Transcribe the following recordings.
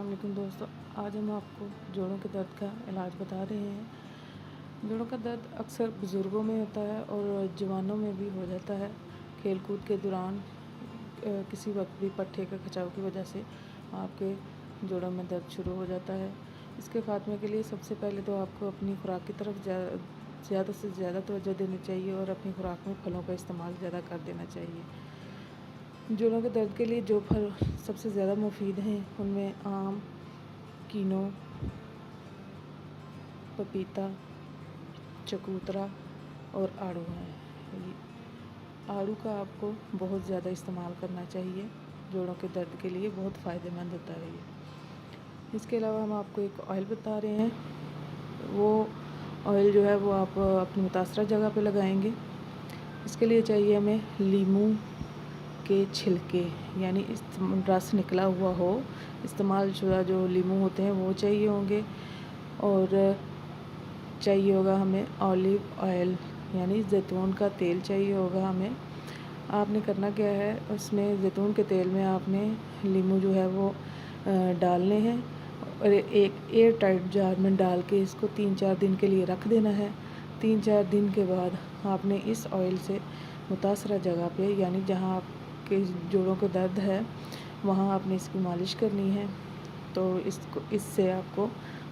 अस्सलाम वालेकुम दोस्तों, आज हम आपको जोड़ों के दर्द का इलाज बता रहे हैं। जोड़ों का दर्द अक्सर बुज़ुर्गों में होता है और जवानों में भी हो जाता है। खेल कूद के दौरान किसी वक्त भी पट्टे के खिंचाव की वजह से आपके जोड़ों में दर्द शुरू हो जाता है। इसके खात्मे के लिए सबसे पहले तो आपको अपनी खुराक की तरफ ज़्यादा से ज़्यादा तवज्जो देनी चाहिए और अपनी खुराक में फलों का इस्तेमाल ज़्यादा कर देना चाहिए। जोड़ों के दर्द के लिए जो फल सबसे ज़्यादा मुफीद हैं उनमें आम, कीनो, पपीता, चकोतरा और आड़ू हैं। आड़ू का आपको बहुत ज़्यादा इस्तेमाल करना चाहिए, जोड़ों के दर्द के लिए बहुत फ़ायदेमंद होता है ये। इसके अलावा हम आपको एक ऑयल बता रहे हैं, वो ऑयल जो है वो आप अपनी मुतासरा जगह पे लगाएंगे। इसके लिए चाहिए हमें लीमू के छिलके, यानी रस निकला हुआ हो, इस्तेमाल शुदा जो लीमू होते हैं वो चाहिए होंगे, और चाहिए होगा हमें ऑलिव ऑयल यानी जैतून का तेल चाहिए होगा हमें। आपने करना क्या है, उसमें जैतून के तेल में आपने लीमू जो है वो डालने हैं और एक एयर टाइट जार में डाल के इसको 3-4 दिन के लिए रख देना है। 3-4 दिन के बाद आपने इस ऑयल से मुतासरा जगह पे, यानी जहाँ आपके जोड़ों का दर्द है वहाँ आपने इसकी मालिश करनी है। तो इससे आपको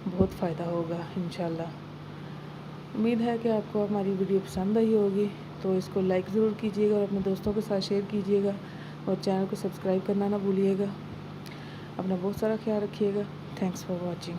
बहुत फ़ायदा होगा इंशाल्लाह। उम्मीद है कि आपको हमारी वीडियो पसंद आई होगी, तो इसको लाइक ज़रूर कीजिएगा और अपने दोस्तों के साथ शेयर कीजिएगा और चैनल को सब्सक्राइब करना ना भूलिएगा। अपना बहुत सारा ख्याल रखिएगा। Thanks for watching.